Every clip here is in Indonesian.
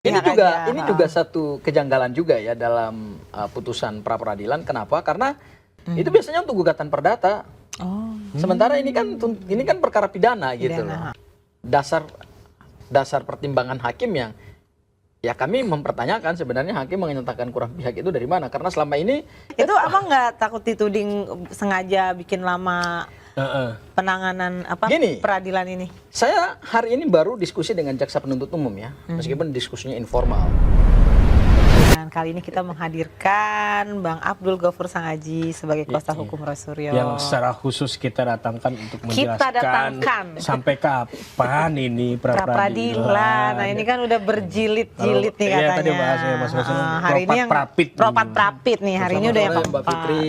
Ini juga satu kejanggalan juga ya dalam putusan pra peradilan. Kenapa? Karena itu biasanya untuk gugatan perdata. Sementara ini kan perkara pidana gitu loh. Dasar pertimbangan hakim yang ya kami mempertanyakan sebenarnya hakim menyatakan kurang pihak itu dari mana? Karena selama ini itu abang nggak takut dituding sengaja bikin lama penanganan peradilan ini? Saya hari ini baru diskusi dengan jaksa penuntut umum ya, meskipun diskusinya informal. Dan kali ini kita menghadirkan Bang Abdul Ghafur Sangaji sebagai kuasa hukum Roy Suryo. Yang secara khusus kita datangkan untuk menjelaskan sampai kapan ini pra-peradilan. Nah ini kan udah berjilid-jilid nih katanya. Iya tadi bahasnya Mas Mas. Hari ini yang propad-prapit nih, hari ini udah yang Mbak Fitri,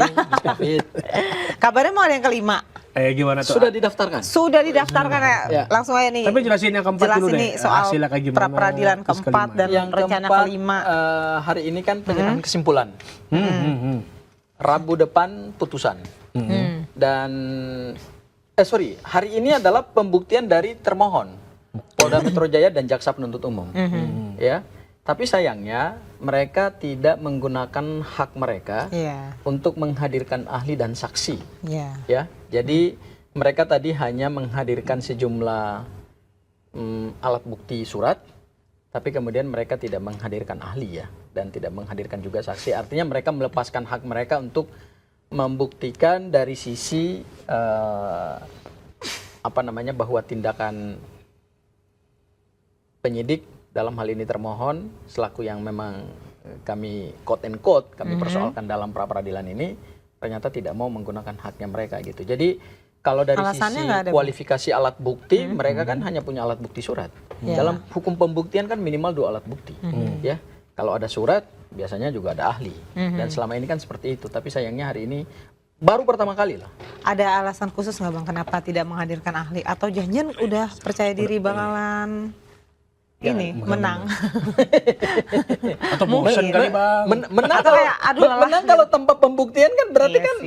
kabarnya mau ada yang kelima. Gimana tuh? Sudah didaftarkan? Sudah didaftarkan ya. Langsung aja nih. Tapi jelasin yang keempat dulu deh. Soal pra-peradilan keempat dan rencana kelima. Hari ini kan penyerahan kesimpulan. Rabu depan putusan. Dan hari ini adalah pembuktian dari termohon Polda Metro Jaya dan jaksa penuntut umum. Ya. Tapi sayangnya mereka tidak menggunakan hak mereka untuk menghadirkan ahli dan saksi. Ya, jadi mereka tadi hanya menghadirkan sejumlah alat bukti surat, tapi kemudian mereka tidak menghadirkan ahli ya, dan tidak menghadirkan juga saksi. Artinya mereka melepaskan hak mereka untuk membuktikan dari sisi bahwa tindakan penyidik dalam hal ini termohon selaku yang memang kami quote and quote kami persoalkan dalam pra peradilan ini ternyata tidak mau menggunakan haknya mereka gitu. Jadi kalau dari sisi kualifikasi alat bukti mereka kan hanya punya alat bukti surat. Dalam hukum pembuktian kan minimal 2 alat bukti. Ya. Kalau ada surat biasanya juga ada ahli. Dan selama ini kan seperti itu. Tapi sayangnya hari ini baru pertama kali lah. Ada alasan khusus nggak Bang kenapa tidak menghadirkan ahli atau janjian udah percaya diri bakalan menang? Atau bosan kali Bang? Menang kalau tanpa pembuktian kan berarti kan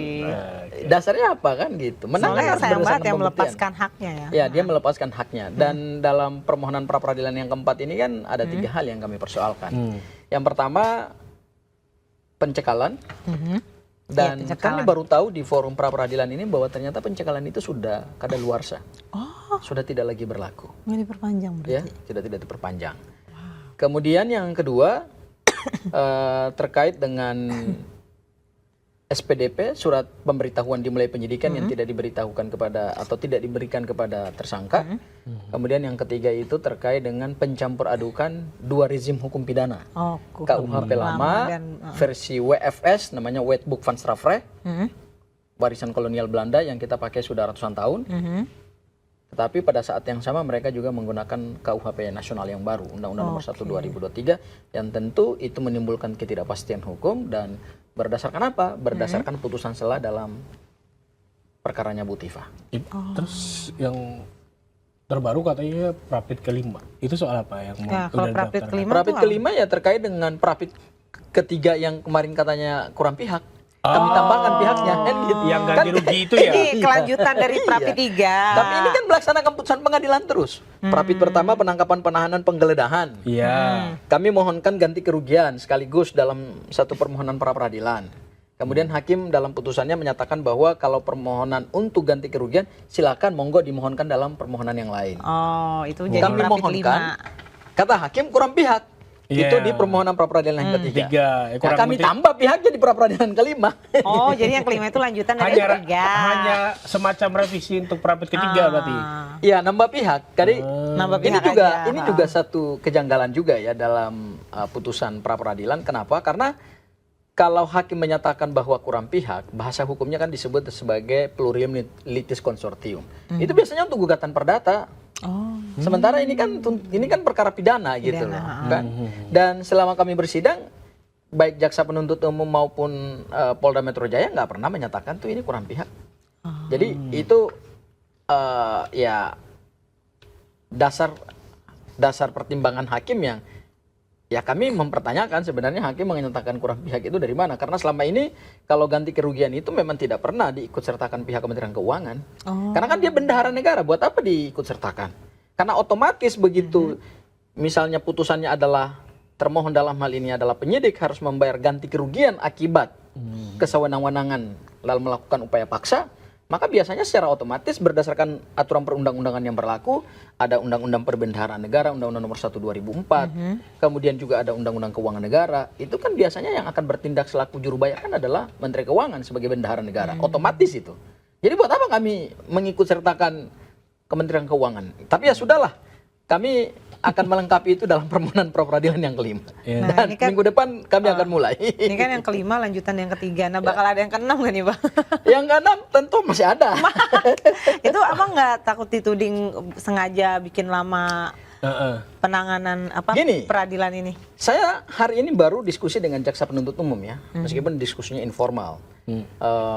dasarnya apa kan gitu. Menang kan sayang banget yang melepaskan haknya ya. Ya dia melepaskan haknya. Dan dalam permohonan pra peradilan yang keempat ini kan ada 3 hal yang kami persoalkan. Yang pertama pencekalan. Dan kami baru tahu di forum pra peradilan ini bahwa ternyata pencekalan itu sudah kadaluarsa. Sudah tidak lagi berlaku. Nggak diperpanjang berarti? Ya, sudah tidak diperpanjang. Kemudian yang kedua terkait dengan SPDP, surat pemberitahuan dimulai penyidikan yang tidak diberitahukan kepada atau tidak diberikan kepada tersangka. Kemudian yang ketiga itu terkait dengan pencampur adukan 2 rezim hukum pidana. KUHP lama versi WFS namanya Wetboek van Strafrecht, warisan kolonial Belanda yang kita pakai sudah ratusan tahun. Tetapi pada saat yang sama mereka juga menggunakan KUHP nasional yang baru, Undang-Undang Nomor 1 2023, yang tentu itu menimbulkan ketidakpastian hukum dan berdasarkan apa? Berdasarkan putusan sela dalam perkaranya Bu Tifa. Terus yang terbaru katanya Prapit kelima, itu soal apa yang kalau Prapit kelima? Prapit kelima ya terkait dengan Prapit ketiga yang kemarin katanya kurang pihak. Kami tambahkan pihaknya kan gitu. Yang ganti rugi itu ya. Ini kelanjutan dari Prapit 3. Tapi ini kan melaksanakan putusan pengadilan terus. Prapit pertama penangkapan, penahanan, penggeledahan. Kami mohonkan ganti kerugian sekaligus dalam satu permohonan pra peradilan. Kemudian hakim dalam putusannya menyatakan bahwa kalau permohonan untuk ganti kerugian silakan monggo dimohonkan dalam permohonan yang lain. Itu jadi kami Prapit mohonkan. Kata hakim kurang pihak. Itu di permohonan pra peradilan yang ketiga. Kami tambah pihaknya di pra peradilan kelima. Jadi yang kelima itu lanjutan dari yang ketiga. Hanya semacam revisi untuk Prapit ketiga berarti. Iya, nambah pihak. Ini juga satu kejanggalan juga ya dalam putusan pra peradilan. Kenapa? Karena kalau hakim menyatakan bahwa kurang pihak, bahasa hukumnya kan disebut sebagai plurium litis consortium. Itu biasanya untuk gugatan perdata. Sementara ini kan perkara pidana gitu loh, kan. Dan selama kami bersidang, baik jaksa penuntut umum maupun Polda Metro Jaya nggak pernah menyatakan tuh ini kurang pihak. Jadi itu ya dasar pertimbangan hakim yang ya kami mempertanyakan sebenarnya hakim menyatakan kurang pihak itu dari mana? Karena selama ini kalau ganti kerugian itu memang tidak pernah diikut sertakan pihak Kementerian Keuangan. Karena kan dia bendahara negara, buat apa diikut sertakan? Karena otomatis begitu misalnya putusannya adalah termohon dalam hal ini adalah penyidik harus membayar ganti kerugian akibat kesewenang-wenangan lalu melakukan upaya paksa, maka biasanya secara otomatis berdasarkan aturan perundang-undangan yang berlaku, ada Undang-Undang Perbendaharaan Negara, Undang-Undang Nomor 1 2004, kemudian juga ada Undang-Undang Keuangan Negara, itu kan biasanya yang akan bertindak selaku juru bayar kan adalah Menteri Keuangan sebagai bendahara negara, otomatis itu. Jadi buat apa kami mengikut sertakan Kementerian Keuangan? Tapi ya sudahlah, kami akan melengkapi itu dalam permohonan pra peradilan yang kelima. Nah, Dan ini kan- minggu depan kami akan mulai. Ini kan yang kelima, lanjutan yang ketiga. Nah, bakal ada yang keenam gak nih, Bang? Yang keenam tentu masih ada. Itu Abang nggak takut dituding sengaja bikin lama penanganan Gini. peradilan ini? Saya hari ini baru diskusi dengan jaksa penuntut umum ya, meskipun diskusinya informal.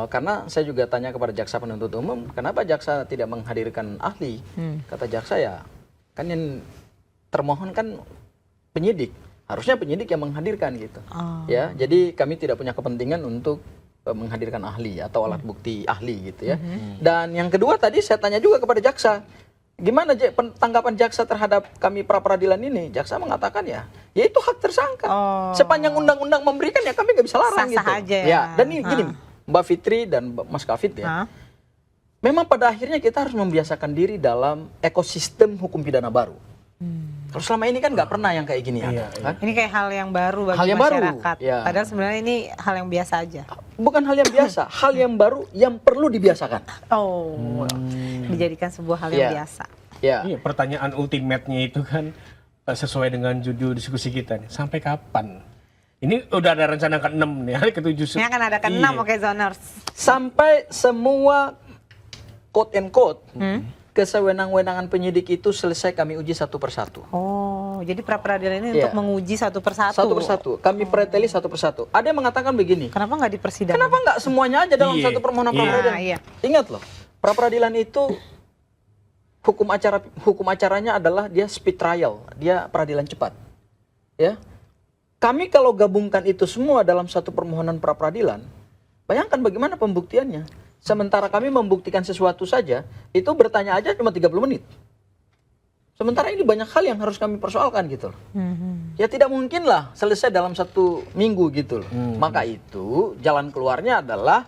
Karena saya juga tanya kepada jaksa penuntut umum, kenapa jaksa tidak menghadirkan ahli? Kata jaksa ya, kan yang termohon kan penyidik, harusnya penyidik yang menghadirkan gitu. Ya, jadi kami tidak punya kepentingan untuk menghadirkan ahli atau alat bukti ahli gitu ya. Dan yang kedua tadi saya tanya juga kepada jaksa, gimana tanggapan jaksa terhadap kami pra peradilan ini? Jaksa mengatakan ya itu hak tersangka. Sepanjang undang-undang memberikan ya kami nggak bisa larang Sah-sah gitu. aja ya. Dan ini gini, Mbak Fitri dan Mas Kafit ya. Memang pada akhirnya kita harus membiasakan diri dalam ekosistem hukum pidana baru. Kalau selama ini kan nggak pernah yang kayak gini ada, kan? Ini kayak hal yang baru bagi Hal yang baru, masyarakat. ya. Padahal sebenarnya ini hal yang biasa aja. Bukan hal yang biasa, hal yang baru yang perlu dibiasakan. Dijadikan sebuah hal yang Ya. biasa. Ya. Iya, pertanyaan ultimate-nya itu kan sesuai dengan judul diskusi kita nih. Sampai kapan? Ini udah ada rencana ke-6 nih, hari ke-7. Ini akan ada ke-6, oke, Zoners. Sampai semua quote and quote kesewenang-wenangan penyidik itu selesai kami uji satu persatu. Oh, jadi pra peradilan ini Iya. untuk menguji satu persatu. Satu persatu, kami preteli satu persatu. Ada yang mengatakan begini, Kenapa nggak di persidangan? kenapa nggak semuanya aja dalam Iya. satu permohonan Iya. pra peradilan? Nah, iya. Ingat loh, pra peradilan itu hukum acaranya adalah dia speed trial, dia peradilan cepat. Ya. Kami kalau gabungkan itu semua dalam satu permohonan pra peradilan, bayangkan bagaimana pembuktiannya. Sementara kami membuktikan sesuatu saja, itu bertanya aja cuma 30 menit. Sementara ini banyak hal yang harus kami persoalkan gitu loh. Ya tidak mungkin lah selesai dalam 1 minggu gitu loh. Maka itu jalan keluarnya adalah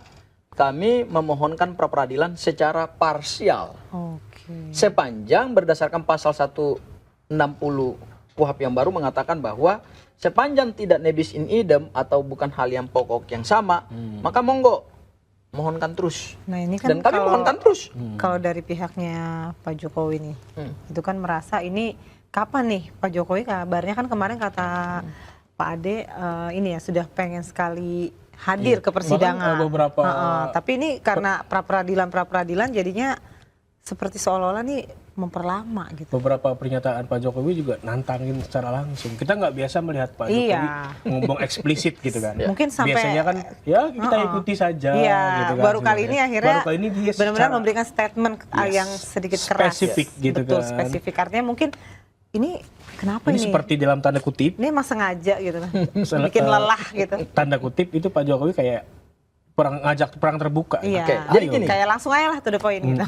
kami memohonkan pra peradilan secara parsial. Oke. Sepanjang berdasarkan pasal 160 KUHP yang baru mengatakan bahwa sepanjang tidak nebis in idem atau bukan hal yang pokok yang sama, maka monggo mohonkan terus. Nah, ini kan Dan kami kalau- mohonkan terus. Kalau dari pihaknya Pak Jokowi nih, itu kan merasa ini kapan nih Pak Jokowi, kabarnya kan kemarin kata Pak Ade ini ya sudah pengen sekali hadir ke persidangan. Bahkan, beberapa tapi ini karena pra peradilan jadinya seperti seolah-olah nih memperlama gitu. beberapa pernyataan Pak Jokowi juga nantangin secara langsung. Kita nggak biasa melihat Pak Jokowi Iya. ngomong eksplisit gitu kan. Mungkin sampai- biasanya kan ya kita ikuti saja. Iya, gitu kan, baru kali ini sebenarnya. akhirnya Baru kali ini dia benar-benar secara- memberikan statement yang sedikit keras. spesifik gitu Betul, kan. spesifik. Artinya mungkin ini kenapa Ini ini? seperti dalam tanda kutip, Ini emang sengaja gitu kan. Bikin lelah gitu. tanda kutip itu Pak Jokowi kayak ngajak perang terbuka. Iya. Oke, jadi Ayo. gini. Kayak langsung aja lah to the point gitu.